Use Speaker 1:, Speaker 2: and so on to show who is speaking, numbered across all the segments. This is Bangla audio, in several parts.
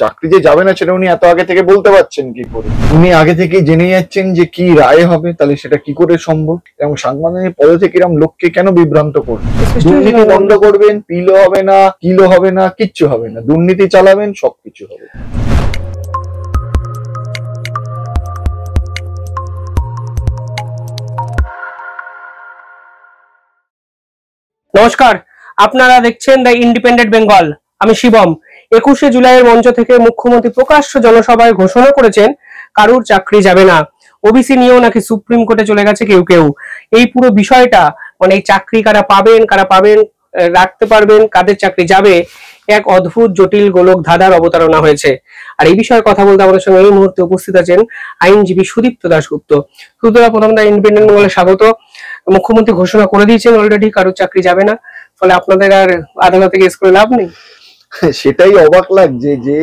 Speaker 1: চাকরি যে যাবে না সেটা উনি এত আগে থেকে বলতে পারছেন কি করে? উনি আগে থেকে জেনে যাচ্ছেন যে কি রায় হবে, তাহলে সেটা কি করে সম্ভব? এবং সাংবাদিক পদে থেকে এরকম লোককে কেন বিভ্রান্ত করবে? দুর্নীতি বন্ধ করবেন, পিলও হবে না, কিলো হবে না, কিচ্ছু হবে না, দুর্নীতি চালাবেন, সবকিছু হবে।
Speaker 2: নমস্কার, আপনারা দেখছেন দ্য ইন্ডিপেন্ডেন্ট বেঙ্গল। আমি শিবম। 21শে জুলাইয়ের মঞ্চ থেকে মুখ্যমন্ত্রী প্রকাশ্য জনসভায় ঘোষণা করেছেন কারুর চাকরি যাবে না। ওবিসি নিয়েও নাকি সুপ্রিম কোর্টে চলে গেছে কেউ কেউ। এই পুরো বিষয়টা মানে এই চাকরি কারা পাবেন, রাখতে পারবেন, কাদের চাকরি যাবে, এক অদ্ভুত জটিল গোলক ধাঁধার অবতারণা হয়েছে। আর এই বিষয়ে কথা বলতে আমাদের সঙ্গে এই মুহূর্তে উপস্থিত আছেন আইনজীবী সুদীপ্ত দাশগুপ্ত। সুতরাং প্রথম দা ইন্ডিপেন্ডেন্ট বেঙ্গলে স্বাগত। মুখ্যমন্ত্রী ঘোষণা করে দিয়েছেন অলরেডি কারোর চাকরি যাবে না, ফলে আপনাদের আর আদালতে কেস করে লাভ নেই।
Speaker 1: সেটাই অবাক লাগছে যে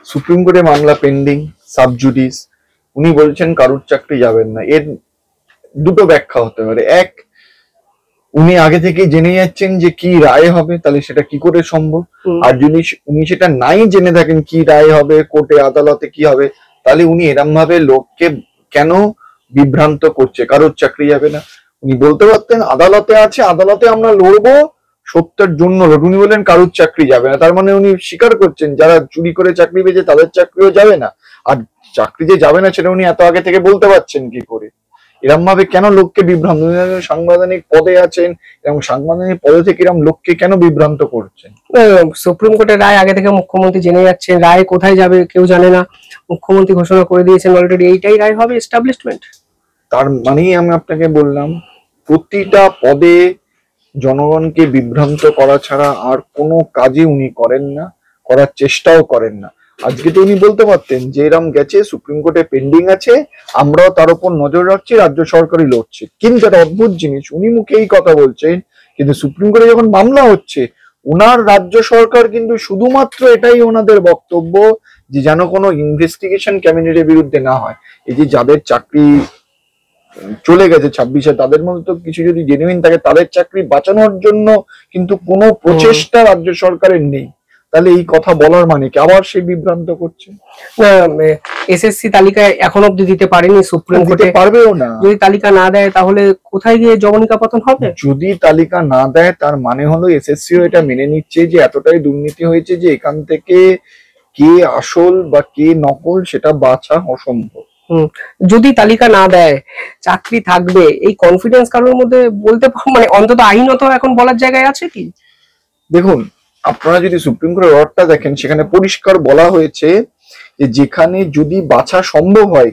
Speaker 1: সুপ্রিম কোর্টে মামলা পেন্ডিং, সাবজুডিস, উনি বলছেন কারুর চাকরি যাবেন না। এর দুটো ব্যাখ্যা হতে পারে। এক, উনি আগে থেকে জেনে যাচ্ছেন যে কি রায় হবে, তাহলে সেটা কি করে সম্ভব? আর যদি উনি সেটা নাই জেনে থাকেন কি রায় হবে, কোর্টে আদালতে কি হবে, তাহলে উনি এরম ভাবে লোককে কেন বিভ্রান্ত করছে কারোর চাকরি যাবে না? উনি বলতে পারতেন আদালতে আছে, আদালতে আমরা লড়বো, সত্যের জন্য উনি বলেন কারুর চাকরি যাবে না। তার মানে উনি স্বীকার করছেন যারা চুরি করে চাকরি পেয়েছে তাদের চাকরিও যাবে না। আর চাকরি যে যাবে না সেটা উনি এত আগে থেকে বলতে পারছেন কি করে? এরম ভাবে কেন লোককে বিভ্রান্ত? সাংবিধানিক পদে আছেন এবং সাংবিধানিক পদে থেকে এরম লোককে কেন বিভ্রান্ত করছেন?
Speaker 2: সুপ্রিম কোর্টের রায় আগে থেকে মুখ্যমন্ত্রী জেনে যাচ্ছেন, রায় কোথায় যাবে কেউ জানে না, মুখ্যমন্ত্রী ঘোষণা করে দিয়েছেন অলরেডি, এইটাই রায় হবে এস্টাবলিশমেন্ট।
Speaker 1: তার মানেই আমি আপনাকে বললাম প্রতিটা পদে জনগণকে বিভ্রান্ত করা ছাড়া আর কোনো কাজে উনি করেন না, করার চেষ্টাও করেন না। আজকে তো উনি বলতে পারতেন যে এরম গেছে, সুপ্রিম কোর্টে পেন্ডিং আছে, আমরাও তার উপর নজর রাখছি, রাজ্য সরকারই লড়ছে। কিন্তু একটা অদ্ভুত জিনিস, উনি মুখে এই কথা বলছেন, কিন্তু সুপ্রিম কোর্টে যখন মামলা হচ্ছে ওনার রাজ্য সরকার কিন্তু শুধুমাত্র এটাই ওনাদের বক্তব্য যে যেন কোনো ইনভেস্টিগেশন ক্যাবিনেটের বিরুদ্ধে না হয়। এই যে যাদের চাকরি চলে গেছে 26-এ, তাদের মধ্যে তো কিছু যদি জেনুইন থাকে, তাদের চাকরি বাঁচানোর জন্য কিন্তু কোনো প্রচেষ্টা রাজ্য সরকারের নেই। তাহলে এই কথা বলার মানে কি? আবার সে বিভ্রান্ত করছে।
Speaker 2: এসএসসি তালিকায় এখন অব্দি দিতে পারেনি সুপ্রিম কোর্টে,
Speaker 1: পারবেও না।
Speaker 2: যদি তালিকা না দেয় তাহলে কোথায় গিয়ে জবনিকা পতন হবে?
Speaker 1: যদি তালিকা না দেয় তার মানে হলো এসএসসিও এটা মেনে নিচ্ছে যে এতটাই দুর্নীতি হয়েছে যে এখান থেকে কে আসল বা কে নকল সেটা বাছা অসম্ভব।
Speaker 2: যদি তালিকা না দেয় চাকরি থাকবে, এই কনফিডেন্স কারোর মধ্যে বলতে মানে অন্তত আইনত এখন বলার জায়গায় আছে কি?
Speaker 1: দেখুন, আপনারা যদি সুপ্রিম কোর্টের অর্ডারটা দেখেন সেখানে পরিষ্কার বলা হয়েছে যে যেখানে যদি বাছা সম্ভব হয়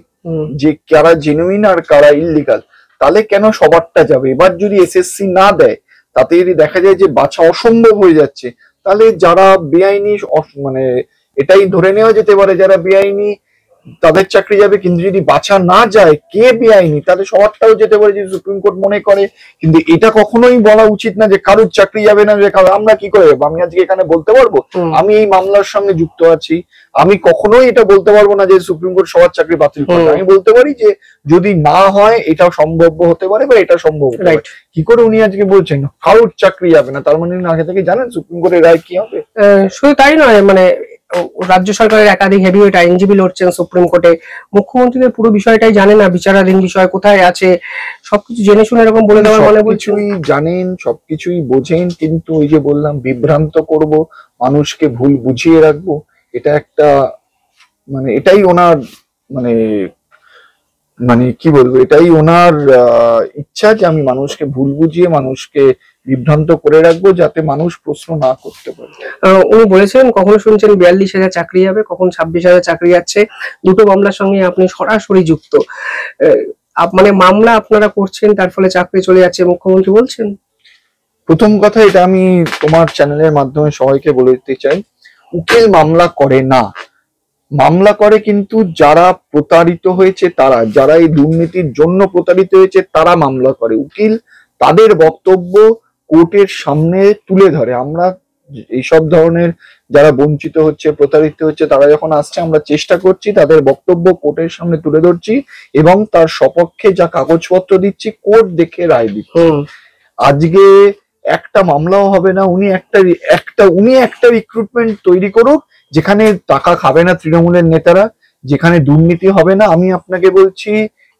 Speaker 1: যে কারা জেনুইন আর কারা ইললিগাল, তাহলে কেন সবারটা যাবে? এবার যদি এসএসসি না দেয়, তাতে যদি দেখা যায় যে বাছা অসম্ভব হয়ে যাচ্ছে, তাহলে যারা বেআইনি, মানে এটাই ধরে নেওয়া যেতে পারে যারা বেআইনি তাদের চাকরি যাবে। কিন্তু যদি বাছা না যায় কে বেআইনি, তাহলে সবারটাও যেতে পারে যদি সুপ্রিম কোর্ট মনে করে। কিন্তু এটা কখনোই বলা উচিত না যে কারুর চাকরি যাবে না। আমরা কি করে যাবো? আমি আজকে এখানে বলতে পারবো আমি এই মামলার সঙ্গে যুক্ত আছি, আমি কখনোই এটা বলতে পারবো না যে সুপ্রিম কোর্ট সবার চাকরি বাতিল করবে। আমি বলতে পারি যে যদি না হয় এটা সম্ভাব্য হতে পারে বা এটা সম্ভব হতে পারে। কি করে উনি আজকে বলছেন কারুর চাকরি যাবে না? তার মানে আগে থেকে জানেন সুপ্রিম কোর্টের রায় কি হবে?
Speaker 2: শুধু তাই নয়, মানে রাজ্য সরকারের একাধিক হেভিওয়েট আইনজীবী লড়ছেন সুপ্রিম কোর্টে। মুখ্যমন্ত্রীদের পুরো বিষয়টাই জানে না, বিচারাধীন বিষয় কোথায় আছে সবকিছু জেনে শুনে এরকম বলে দেওয়ার মানে
Speaker 1: কিছুই জানেন, সবকিছুই বোঝেন, কিন্তু ওই যে বললাম বিভ্রান্ত করব, মানুষকে ভুল বুঝিয়ে রাখবো, এটা একটা মানে এটাই ওনার মানে মানে কি বলবো, এটাই ওনার ইচ্ছা যে আমি মানুষকে ভুল বুঝিয়ে মানুষকে বিভ্রান্ত করে রাখবো যাতে মানুষ প্রশ্ন না করতে পারে।
Speaker 2: উনি বলেছেন কখনো শুনছেন 42,000 চাকরি যাবে, কখন 26,000 চাকরি যাচ্ছে। দুটো মামলার সঙ্গে আপনি সরাসরি যুক্ত, মানে মামলা আপনারা করছেন তার ফলে চাকরি চলে যাচ্ছে মুখ্যমন্ত্রী বলছেন।
Speaker 1: প্রথম কথা, এটা আমি তোমার চ্যানেলের মাধ্যমে সবাইকে বলে দিতে চাই, উকিল মামলা করে না। মামলা করে কিন্তু যারা প্রতারিত হয়েছে, তারা যারা এই দুর্নীতির জন্য প্রতারিত হয়েছে তারা মামলা করে। উকিল তাদের বক্তব্য কোর্টের সামনে তুলে ধরে। আমরা এইসব ধরনের যারা বঞ্চিত হচ্ছে, প্রতারিত হচ্ছে, তারা যখন আসছে আমরা চেষ্টা করছি তাদের বক্তব্য কোর্টের সামনে তুলে ধরছি এবং তার সপক্ষে যা কাগজপত্র দিচ্ছি কোর্ট দেখে রায় দিচ্ছে। আজকে একটা মামলাও হবে না। উনি একটা রিক্রুটমেন্ট তৈরি করুক যেখানে টাকা খাবে না তৃণমূলের নেতারা, যেখানে দুর্নীতি হবে না। আমি আপনাকে বলছি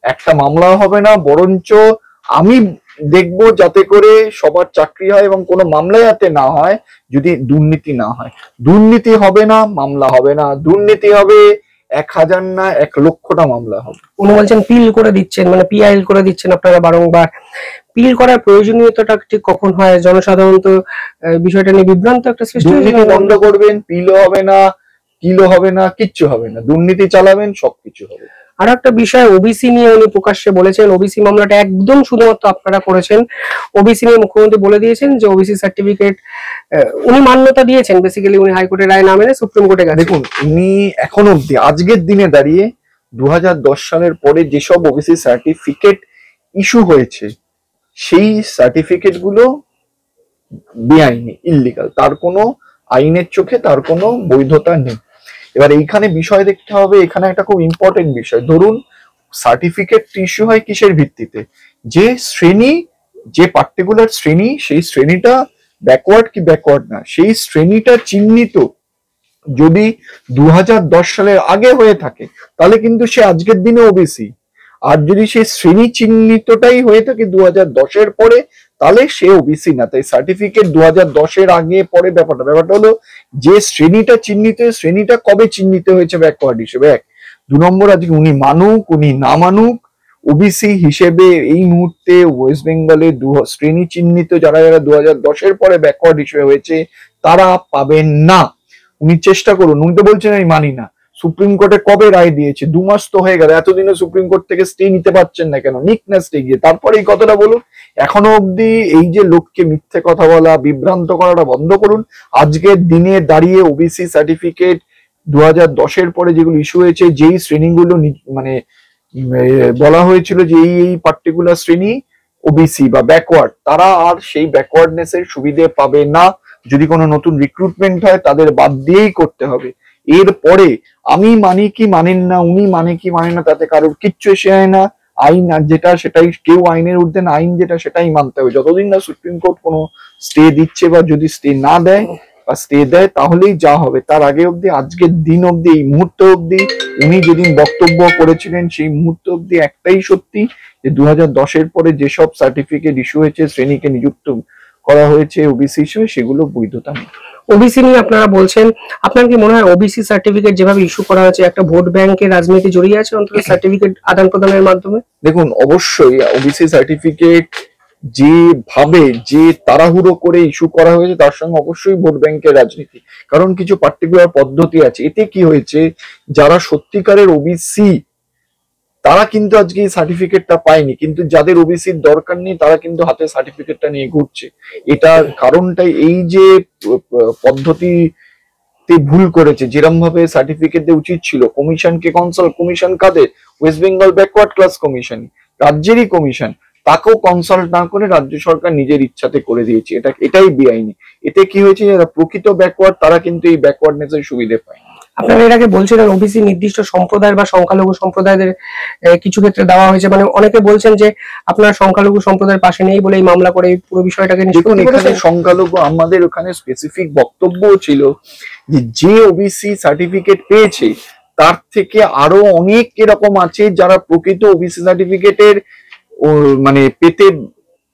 Speaker 1: একটা মামলাও হবে না, বরঞ্চ আমি দেখবো যাতে করে সবার চাকরি হয় এবং কোনো মামলা যাতে না হয় যদি দুর্নীতি না হয়। দুর্নীতি হবে না, মামলা হবে না। দুর্নীতি হবে 1000 না 1,00,000টা মামলা হবে।
Speaker 2: উনি বলছেন পিল করে দিচ্ছেন, মানে পিআইএল করে দিচ্ছেন আপনারা বারংবার। পিল করার প্রয়োজনীয়তাটা ঠিক কখন হয়? জনসাধারণ তো বিষয়টা নিয়ে বিভ্রান্ত একটা সৃষ্টি হয়েছে।
Speaker 1: দুর্নীতি বন্ধ করবেন, পিলও হবে না, কিলো হবে না, কিচ্ছু হবে না। দুর্নীতি চালাবেন, সবকিছু হবে।
Speaker 2: আর একটা বিষয় ওবিসি নিয়ে উনি প্রকাশ্যে বলেছেন, ওবিসি মামলাটা একদম শুধুমাত্র আপনারা করেছেন। ওবিসি নিয়ে মুখ্যমন্ত্রী বলে দিয়েছেন যে ওবিসি সার্টিফিকেট উনি মান্যতা দিয়েছেন, বেসিক্যালি উনি হাইকোর্টের রায় না মেনে সুপ্রিম কোর্টে গেছেন।
Speaker 1: দেখুন, উনি এখন অব্দি আজকের দিনে দাঁড়িয়ে 2010 সালের পরে যেসব ওবিসি সার্টিফিকেট ইস্যু হয়েছে সেই সার্টিফিকেট গুলো বেআইনি, ইল্লিগাল। তার কোনো আইনের চোখে তার কোনো বৈধতা নেই। এবার এইখানে বিষয় দেখতে হবে, এখানে একটা খুব ইম্পর্টেন্ট বিষয়। ধরুন সার্টিফিকেট ইস্যু হয় কিসের ভিত্তিতে? যে শ্রেণী, যে পার্টিকুলার শ্রেণী, সেই শ্রেণীটা ব্যাকওয়ার্ড কি ব্যাকওয়ার্ড না, সেই শ্রেণীটা চিহ্নিত যদি 2010 সালের আগে হয়ে থাকে তাহলে কিন্তু সে আজকের দিনে ওবিসি। আর যদি সেই শ্রেণী চিহ্নিতটাই হয়ে থাকে 2010-এর পরে তাহলে সে ওবিসি না। তাই সার্টিফিকেট 2010-এর আগে পরে ব্যাপারটা হলো যে শ্রেণীটা চিহ্নিত, শ্রেণীটা কবে চিহ্নিত হয়েছে ব্যাকওয়ার্ড হিসেবে। 2 নম্বর, আজকে উনি মানুক উনি না মানুক, ওবিসি হিসেবে এই মুহূর্তে ওয়েস্ট বেঙ্গলে শ্রেণী চিহ্নিত যারা 2010-এর পরে ব্যাকওয়ার্ড হিসেবে হয়েছে তারা পাবেন না। উনি চেষ্টা করুন। উনি তো বলছেন আমি মানি না। সুপ্রিম কোর্টে কবে রায় দিয়েছে? 2 মাস তো হয়ে গেল। এতদিনে সুপ্রিম কোর্ট থেকে স্টে নিতে পারছেন না কেন? নিক না স্টে গিয়ে, তারপরে এই কথাটা বলুন। এখনো অব্দি এই যে লোককে মিথ্যে কথা বলা, বিভ্রান্ত করাটা বন্ধ করুন। আজকের দিনে দাঁড়িয়ে ওবিসি সার্টিফিকেট 2010-এর পরে যেগুলো ইস্যু হয়েছে, যেই শ্রেণীগুলো মানে বলা হয়েছিল যে এই পার্টিকুলার শ্রেণী ওবিসি বা ব্যাকওয়ার্ড, তারা আর সেই ব্যাকওয়ার্ডনেস এর সুবিধে পাবে না। যদি কোনো নতুন রিক্রুটমেন্ট হয় তাদের বাদ দিয়েই করতে হবে। এরপরে আমি মানি কি মানেন না, উনি মানে কি মানে না, তাতে কারোর কিচ্ছু এসে যায় না। আইন যেটা সেটাই, কেউ আইনের ঊর্ধ্বে না, আইন যেটা সেটাই মানতে হবে। যতদিন না সুপ্রিম কোর্ট কোনো স্টে দিচ্ছে বা যদি স্টে না দেয় বা স্টে দেয় তাহলেই যা হবে। তার আগে অব্দি, আজকের দিন অব্দি, এই মুহূর্ত অব্দি উনি যেদিন বক্তব্য করেছিলেন সেই মুহূর্ত অব্দি একটাই সত্যি যে 2010-এর পরে যেসব সার্টিফিকেট ইস্যু হয়েছে, শ্রেণীকে নিযুক্ত করা হয়েছে ওবিসি হিসেবে, সেগুলো বৈধতা নেই।
Speaker 2: ওবিসি নিয়ে আপনারা বলছেন, আপনার কি মনে হয় ওবিসি সার্টিফিকেট যেভাবে ইস্যু করা হয়েছে একটা ভোট ব্যাংকের রাজনীতি জড়িয়ে আছে অন্তত সার্টিফিকেট আদান প্রদানের মাধ্যমে?
Speaker 1: দেখুন, অবশ্যই ওবিসি সার্টিফিকেট যেভাবে যে তাড়াহুড়ো করে ইস্যু করা হয়েছে তার সঙ্গে অবশ্যই ভোট ব্যাংকের রাজনীতি। কারণ কিছু পার্টিকুলার পদ্ধতি আছে। এতে কি হয়েছে, যারা সত্যিকারের ওবিসি তারা কিন্তু আজকে এই সার্টিফিকেটটা পায়নি, কিন্তু যাদের ওবিসির দরকার নেই তারা কিন্তু হাতে সার্টিফিকেটটা নিয়ে ঘুরছে। এটার কারণটাই এই যে পদ্ধতিতে ভুল করেছে। যেরকম ভাবে সার্টিফিকেট দেওয়া উচিত ছিল, কমিশনকে কনসাল্ট, কমিশন কাদের? West Bengal backward class commission, রাজ্যেরই কমিশন, তাকেও কনসাল্ট না করে রাজ্য সরকার নিজের ইচ্ছাতে করে দিয়েছে। এটাই বেআইনি। এতে কি হয়েছে, যারা প্রকৃত ব্যাকওয়ার্ড তারা কিন্তু এই ব্যাকওয়ার্ডনেসের সুবিধা পায়।
Speaker 2: আপনারা এর আগে বলছিলেন ওবিসি নির্দিষ্ট সম্প্রদায় বা সংখ্যালঘু সম্প্রদায়দের কিছু ক্ষেত্রে দেওয়া হয়েছে, মানে অনেকে বলছেন যে আপনারা সংখ্যালঘু সম্প্রদায়ের পাশে নেই বলে এই মামলা করে পুরো বিষয়টাকে
Speaker 1: নিষ্পত্তি করেছেন। সংখ্যালঘু, আমাদের ওখানে স্পেসিফিক বক্তব্য ছিল যে ওবিসি সার্টিফিকেট পেয়েছে তার থেকে আরো অনেক এরকম আছে যারা প্রকৃত ওবিসি সার্টিফিকেটের মানে পেতে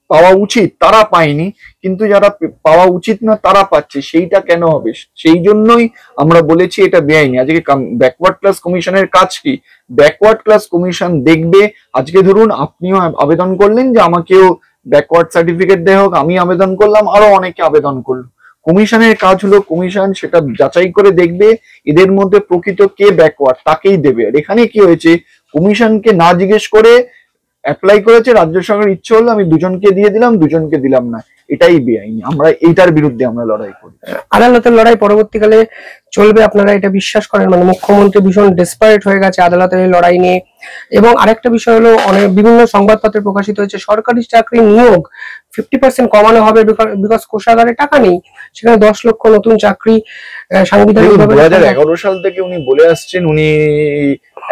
Speaker 1: পাওয়া উচিত তারা পায়নি, কিন্তু যারা পাওয়া উচিত না তারা পাচ্ছে। সেইটা কেন হবে? সেই জন্যই আমরা বলেছি এটা বেআইনি। আজকে ব্যাকওয়ার্ড ক্লাস কমিশনের কাজ কি? ব্যাকওয়ার্ড ক্লাস কমিশন দেখবে। আজকে ধরুন আপনিও আবেদন করলেন যে আমাকেও ব্যাকওয়ার্ড সার্টিফিকেট দেওয়া হোক, আমি আবেদন করলাম, আরো অনেকে আবেদন করলো। কমিশনের কাজ হলো কমিশন সেটা যাচাই করে দেখবে এদের মধ্যে প্রকৃত কে ব্যাকওয়ার্ড, তাকেই দেবে। আর এখানে কি হয়েছে, কমিশনকে না জিজ্ঞেস করে অ্যাপ্লাই করেছে, রাজ্য সরকারের ইচ্ছে হলো আমি দুজনকে দিয়ে দিলাম, দুজনকে দিলাম না। এটাই বেআইনি। আমরা এইটার বিরুদ্ধে আমরা লড়াই করি।
Speaker 2: আদালতের লড়াই পরবর্তীকালে চলবে, আপনারা এটা বিশ্বাস করেন? মানে মুখ্যমন্ত্রী ভীষণ ডেসপারেট হয়ে গেছে আদালতের এই লড়াই নিয়ে। এবং আরেকটা বিষয় হলো, অনেক বিভিন্ন সংবাদপত্রে প্রকাশিত হয়েছে সরকারি চাকরি নিয়োগ 50% কমানো হবে বিকজ কোষাগারে টাকা নেই। সেখানে 10 লক্ষ নতুন চাকরি সাংবিধানিক ভাবে
Speaker 1: 2011 সাল থেকে উনি বলে আসছেন উনি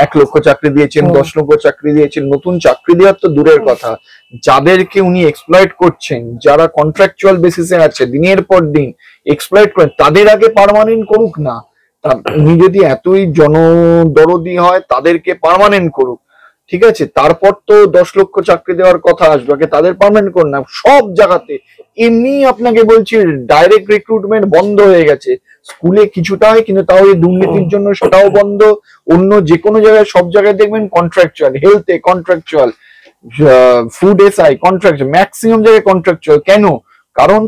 Speaker 1: 1 লক্ষ চাকরি দিয়েছেন, 10 লক্ষ চাকরি দিয়েছেন। নতুন চাকরি দেওয়ার তো দূরের কথা, যাদেরকে উনি এক্সপ্লয়েট করছেন, যারা কন্ট্রাকচুয়াল বেসিসে আছে, দিনের পর দিন এক্সপ্লয়েট করেন, তাদের আগে পার্মানেন্ট করুক না। উনি যদি এতই জনদরদি হয়, তাদেরকে পার্মানেন্ট করুক, ঠিক আছে? তারপর তো 10 লক্ষ চাকরি দেওয়ার কথা আসবে, আগে তাদের পার্মানেন্ট করুন না। সব জায়গাতে এমনি আপনাকে বলছি, ডাইরেক্ট রিক্রুটমেন্ট বন্ধ হয়ে গেছে। স্কুলে কিছুটা হয়, কিন্তু তাও এই দুর্নীতির জন্য সেটাও বন্ধ। অন্য যে কোনো জায়গায়, সব জায়গায় দেখবেন কন্ট্রাকচুয়াল, হেলথে contractual, food SI contractual, maximum জায়গায় কন্ট্রাকচুয়াল। কেন? কারণ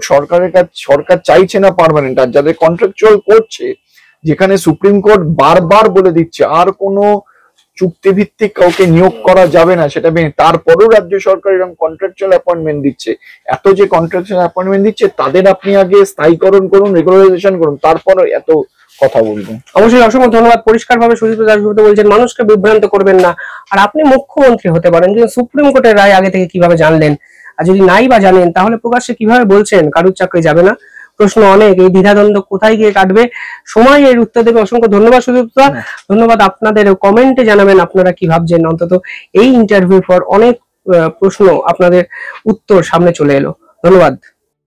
Speaker 1: সরকার চাইছে না পার্মানেন্ট। আর যাদের কন্ট্রাকচুয়াল করছে, যেখানে সুপ্রিম কোর্ট বারবার বলে দিচ্ছে আর কোনো চুক্তিভিত্তিক কাউকে নিয়োগ করা যাবে না, সেটা তারপরেও রাজ্য সরকার এরকম কন্ট্রাকচুয়াল অ্যাপয়েন্টমেন্ট দিচ্ছে। এত যে কন্ট্রাকচুয়াল অ্যাপয়েন্টমেন্ট দিচ্ছে, তাদের আপনি আগে স্থায়ীকরণ করুন, রেগুলারাইজেশন করুন, তারপর এত কথা বলবেন।
Speaker 2: অবশ্যই, অসংখ্য ধন্যবাদ। পরিষ্কারভাবে সুজিত দাশগুপ্ত বলছেন মানুষকে বিভ্রান্ত করবেন না। আর আপনি মুখ্যমন্ত্রী হতে পারেন, কিন্তু সুপ্রিম কোর্টের রায় আগে থেকে কিভাবে জানলেন? আর যদি নাই বা জানেন, তাহলে প্রকাশ্যে কিভাবে বলছেন কারুর চাকরি যাবে না? প্রশ্ন অনেক। এই দ্বিধাদ্বন্দ্ব কোথায় গিয়ে কাটবে, সময় এর উত্তর দেবে। অসংখ্য ধন্যবাদ সুজিত দা। ধন্যবাদ। আপনাদের কমেন্টে জানাবেন আপনারা কি ভাবছেন। অন্তত এই ইন্টারভিউ পর অনেক প্রশ্ন, আপনাদের উত্তর সামনে চলে এলো। ধন্যবাদ।